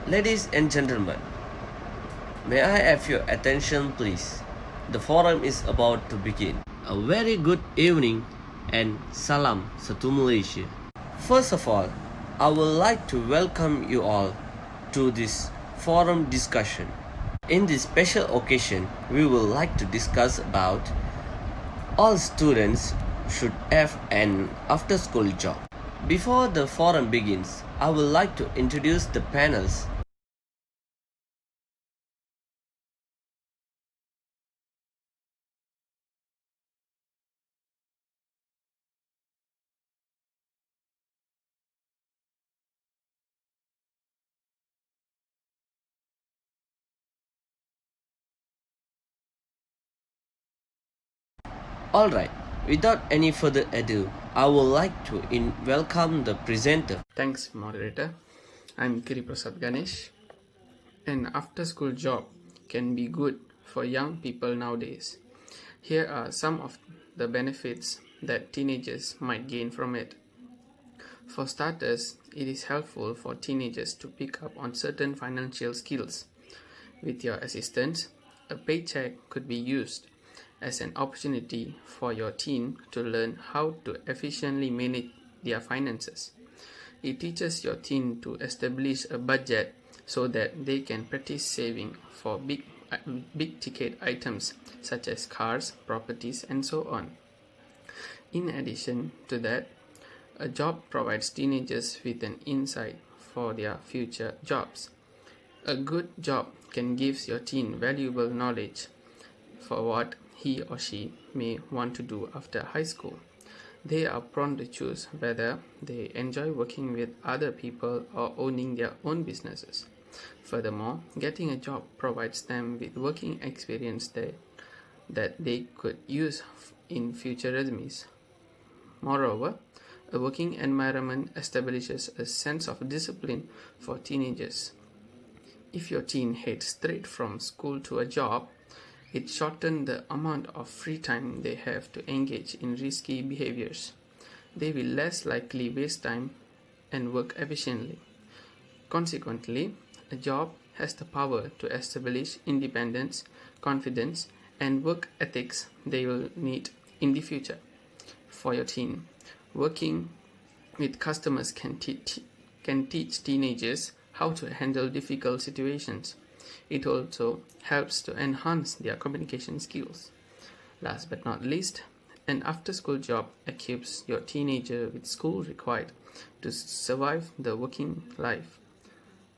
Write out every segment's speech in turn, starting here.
Ladies and gentlemen, may I have your attention please? The forum is about to begin. A very good evening and salam satu Malaysia. First of all, I would like to welcome you all to this forum discussion. In this special occasion, we would like to discuss about all students should have an after-school job. Before the forum begins, I would like to introduce the panels. Alright, without any further ado, I would like to welcome the presenter. Thanks, moderator. I'm Kiri Prasad Ganesh. An after-school job can be good for young people nowadays. Here are some of the benefits that teenagers might gain from it. For starters, it is helpful for teenagers to pick up on certain financial skills. With your assistance, a paycheck could be used as an opportunity for your teen to learn how to efficiently manage their finances. It teaches your teen to establish a budget so that they can practice saving for big ticket items such as cars, properties, and so on. In addition to that, a job provides teenagers with an insight for their future jobs. A good job can give your teen valuable knowledge for what he or she may want to do after high school. They are prone to choose whether they enjoy working with other people or owning their own businesses. Furthermore, getting a job provides them with working experience that they could use in future resumes. Moreover, a working environment establishes a sense of discipline for teenagers. If your teen heads straight from school to a job, it shortens the amount of free time they have to engage in risky behaviors. They will less likely waste time and work efficiently. Consequently, a job has the power to establish independence, confidence, and work ethics they will need in the future. For your teen, working with customers can teach teenagers how to handle difficult situations. It also helps to enhance their communication skills. Last but not least, an after-school job equips your teenager with skills required to survive the working life.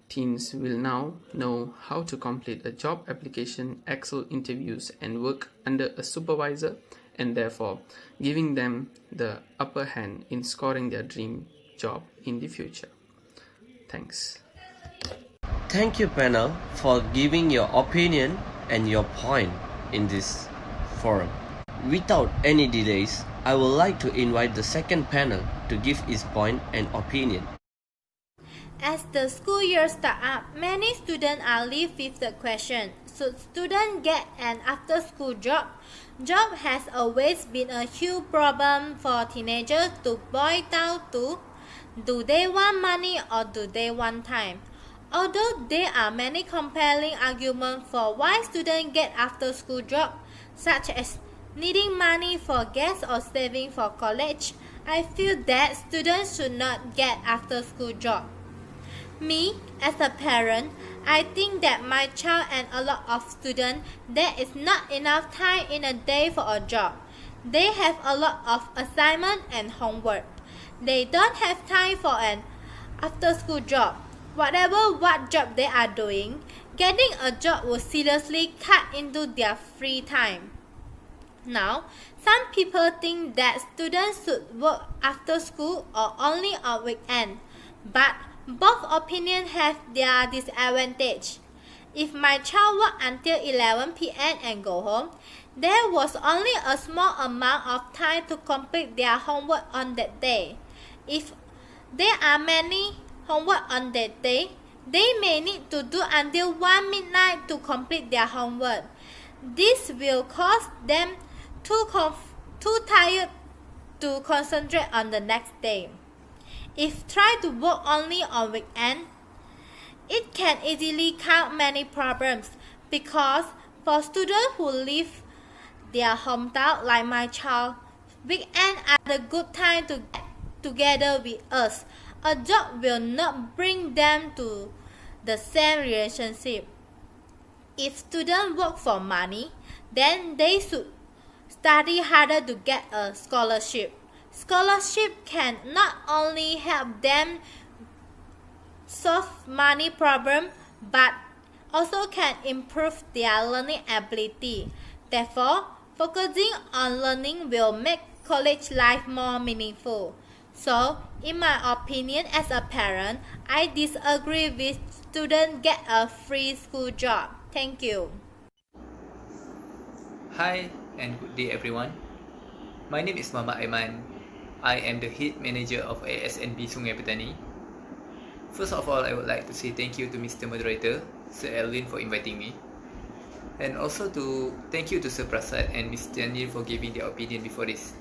Teens will now know how to complete a job application, excel interviews, and work under a supervisor, and therefore giving them the upper hand in scoring their dream job in the future. Thanks. Thank you, panel, for giving your opinion and your point in this forum. Without any delays, I would like to invite the second panel to give its point and opinion. As the school year starts up, many students are left with the question, should students get an after-school job? Job has always been a huge problem for teenagers to boil down to, do they want money or do they want time? Although there are many compelling arguments for why students get after-school jobs, such as needing money for gas or saving for college, I feel that students should not get after-school jobs. Me, as a parent, I think that my child and a lot of students, there is not enough time in a day for a job. They have a lot of assignment and homework. They don't have time for an after-school job. Whatever what job they are doing, getting a job will seriously cut into their free time. Now, some people think that students should work after school or only on weekend, but both opinions have their disadvantage. If my child worked until 11 p.m. and go home, there was only a small amount of time to complete their homework on that day. If there are many homework on that day, they may need to do until 1 midnight to complete their homework. This will cause them too tired to concentrate on the next day. If try to work only on weekend, it It can easily cause many problems because for students who live their hometown like my child, weekends are a good time to get together with us. A job will not bring them to the same relationship. If students work for money, then they should study harder to get a scholarship. Scholarship can not only help them solve money problem but also can improve their learning ability. Therefore, focusing on learning will make college life more meaningful. So, in my opinion as a parent, I disagree with students get a free school job. Thank you. Hi and good day everyone. My name is Mama Aiman. I am the head manager of ASNB Sungai Petani. First of all, I would like to say thank you to Mr. Moderator, Sir Elvin, for inviting me. And also to thank you to Sir Prasad and Ms. Tianjin for giving their opinion before this.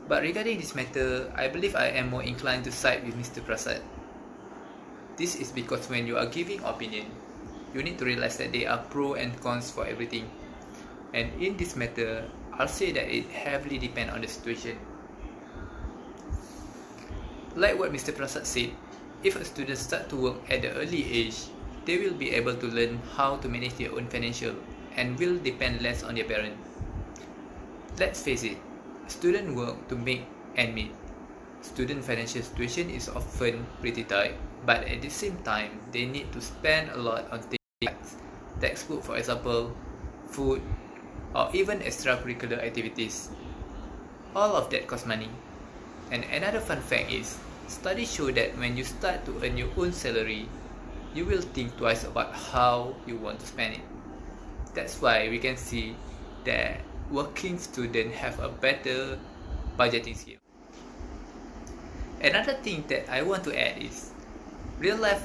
But regarding this matter, I believe I am more inclined to side with Mr. Prasad. This is because when you are giving opinion, you need to realize that there are pros and cons for everything. And in this matter, I'll say that it heavily depends on the situation. Like what Mr. Prasad said, if a student start to work at the early age, they will be able to learn how to manage their own financial and will depend less on their parents. Let's face it, students work to make ends meet. Student financial situation is often pretty tight, but at the same time, they need to spend a lot on things like textbook, for example, food, or even extracurricular activities. All of that costs money. And another fun fact is, studies show that when you start to earn your own salary, you will think twice about how you want to spend it. That's why we can see that working students have a better budgeting scheme. Another thing that I want to add is, real life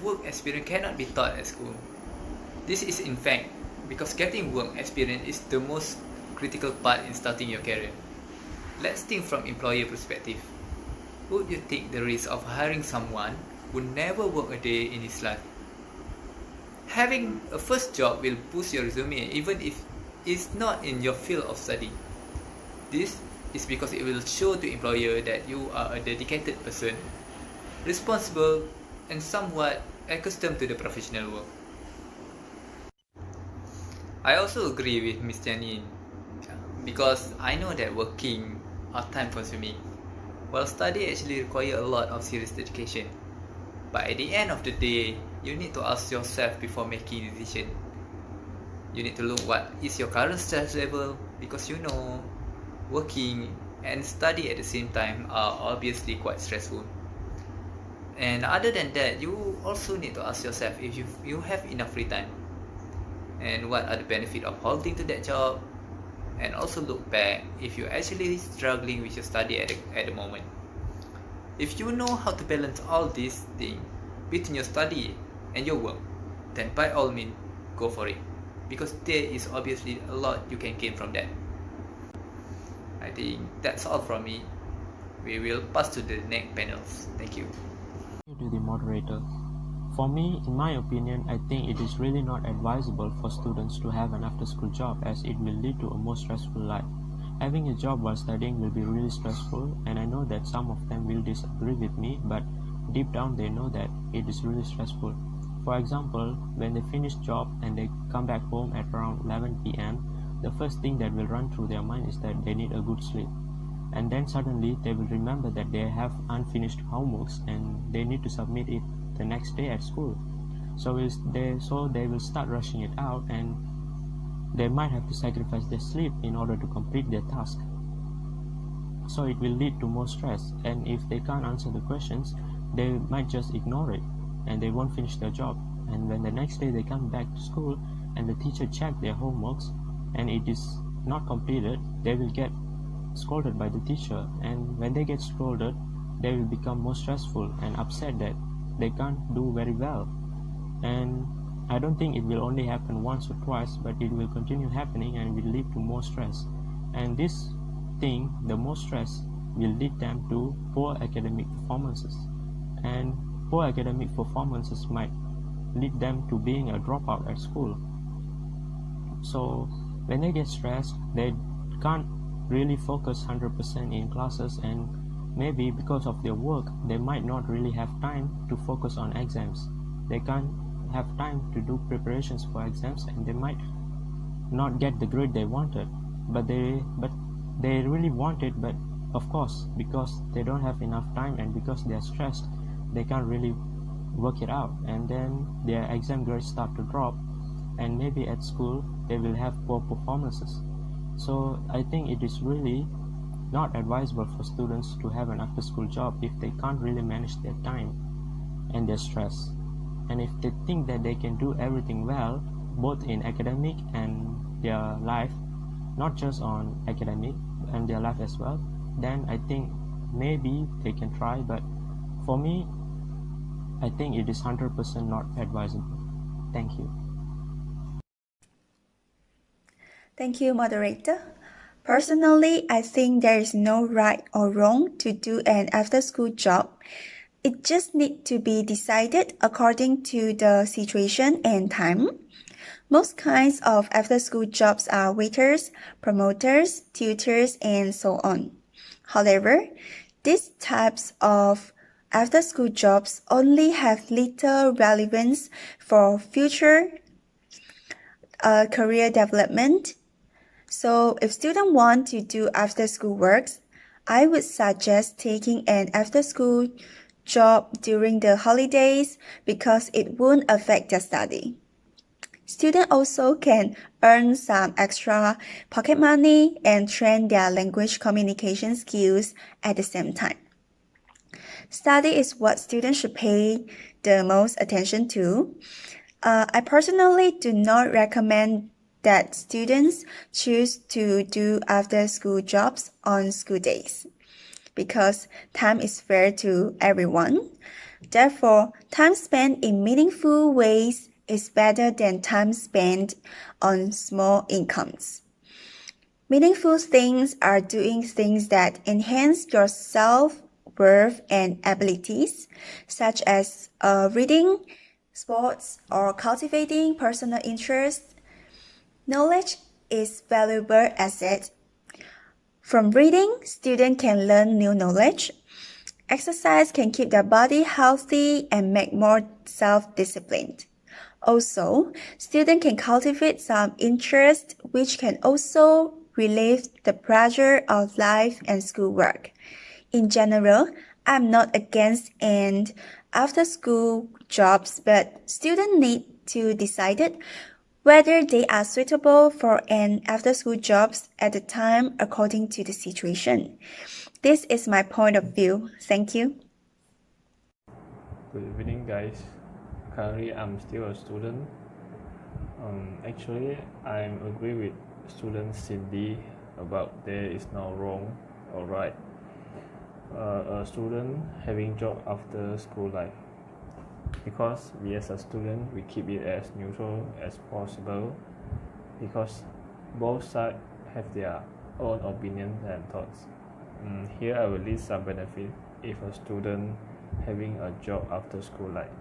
work experience cannot be taught at school. This is in fact because getting work experience is the most critical part in starting your career. Let's think from employer perspective. Would you take the risk of hiring someone who never worked a day in his life? Having a first job will boost your resume even if it's not in your field of study. This is because it will show to employer that you are a dedicated person, responsible and somewhat accustomed to the professional work. I also agree with Ms. Tianyin because I know that working are time consuming, while study actually require a lot of serious dedication. But at the end of the day, you need to ask yourself before making a decision. You need to look what is your current stress level, because you know working and study at the same time are obviously quite stressful. And other than that, you also need to ask yourself if you have enough free time, and what are the benefits of holding to that job, and also look back if you're actually struggling with your study at the moment. If you know how to balance all these things between your study and your work, then by all means go for it, because there is obviously a lot you can gain from that. I think that's all from me. We will pass to the next panels. Thank you. To the moderator. For me, in my opinion, I think it is really not advisable for students to have an after-school job, as it will lead to a more stressful life. Having a job while studying will be really stressful, and I know that some of them will disagree with me, but deep down they know that it is really stressful. For example, when they finish job and they come back home at around 11 p.m., the first thing that will run through their mind is that they need a good sleep. And then suddenly they will remember that they have unfinished homeworks and they need to submit it the next day at school. So they will start rushing it out, and they might have to sacrifice their sleep in order to complete their task. So it will lead to more stress, and if they can't answer the questions, they might just ignore it and they won't finish their job. And when the next day they come back to school and the teacher checks their homeworks and it is not completed, they will get scolded by the teacher, and when they get scolded, they will become more stressful and upset that they can't do very well. And I don't think it will only happen once or twice, but it will continue happening and will lead to more stress. And this thing, the more stress, will lead them to poor academic performances. And poor academic performances might lead them to being a dropout at school. So when they get stressed, they can't really focus 100% in classes, and maybe because of their work, they might not really have time to focus on exams. They can't have time to do preparations for exams, and they might not get the grade they wanted, but they really want it, but of course, because they don't have enough time and because they are stressed, they can't really work it out, and then their exam grades start to drop, and maybe at school they will have poor performances. So I think it is really not advisable for students to have an after-school job if they can't really manage their time and their stress. And if they think that they can do everything well, both in academic and their life, not just on academic and their life as well, then I think maybe they can try. But for me, I think it is 100% not advisable. Thank you. Thank you, moderator. Personally, I think there is no right or wrong to do an after-school job. It just needs to be decided according to the situation and time. Most kinds of after-school jobs are waiters, promoters, tutors, and so on. However, these types of after-school jobs only have little relevance for future career development. So if students want to do after-school works, I would suggest taking an after-school job during the holidays because it won't affect their study. Students also can earn some extra pocket money and train their language communication skills at the same time. Study is what students should pay the most attention to. I personally do not recommend that students choose to do after-school jobs on school days because time is fair to everyone. Therefore, time spent in meaningful ways is better than time spent on small incomes. Meaningful things are doing things that enhance your self-worth and abilities, such as reading, sports, or cultivating personal interests. Knowledge is valuable asset. From reading, students can learn new knowledge. Exercise can keep their body healthy and make more self-disciplined. Also, students can cultivate some interest which can also relieve the pressure of life and schoolwork. In general, I'm not against and after-school jobs, but students need to decide whether they are suitable for an after-school jobs at the time according to the situation. This is my point of view. Thank you. Good evening, guys. Currently, I'm still a student. Actually, I agree with student Cindy about there is no wrong or right. A student having job after school life, because we as a student we keep it as neutral as possible, because both sides have their own opinions and thoughts. Here I will list some benefit if a student having a job after school life.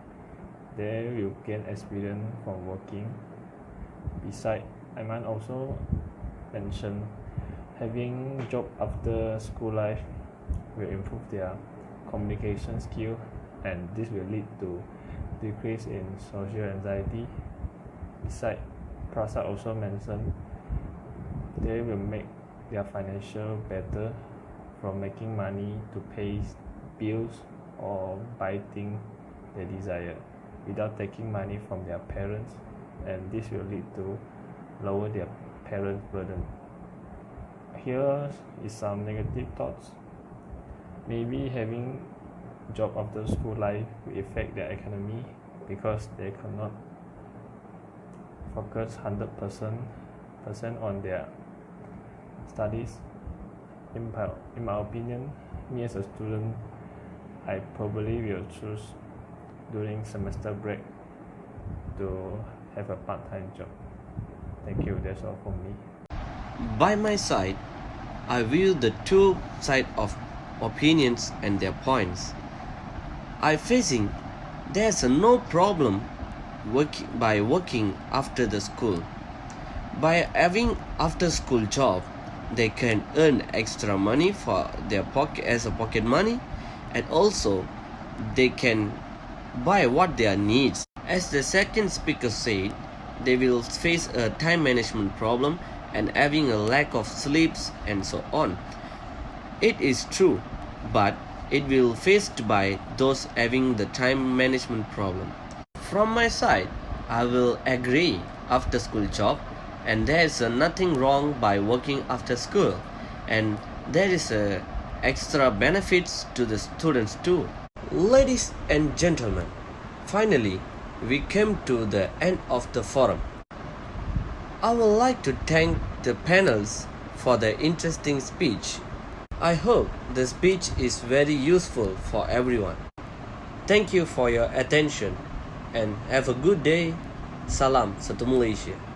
They will gain experience from working. Besides, I might also mention having job after school life will improve their communication skill, and this will lead to decrease in social anxiety. Besides, Prasad also mentioned they will make their financial better from making money to pay bills or buy things they desire without taking money from their parents, and this will lead to lower their parents' burden. Here is some negative thoughts. Maybe having job after school life will affect their economy because they cannot focus 100% on their studies. In my opinion, me as a student, I probably will choose during semester break to have a part-time job. Thank you, that's all from me. By my side, I view the two sides of opinions and their points. I facing There's no problem working after the school. By having after school job, they can earn extra money for their pocket as a pocket money, and also they can buy what their needs. As the second speaker said, they will face a time management problem and having a lack of sleeps and so on. It is true, but it will faced by those having the time management problem. From my side, I will agree after school job, and there is nothing wrong by working after school, and there is extra benefits to the students too. Ladies and gentlemen, finally we came to the end of the forum. I would like to thank the panels for their interesting speech. I hope the speech is very useful for everyone. Thank you for your attention and have a good day. Salam, satu Malaysia.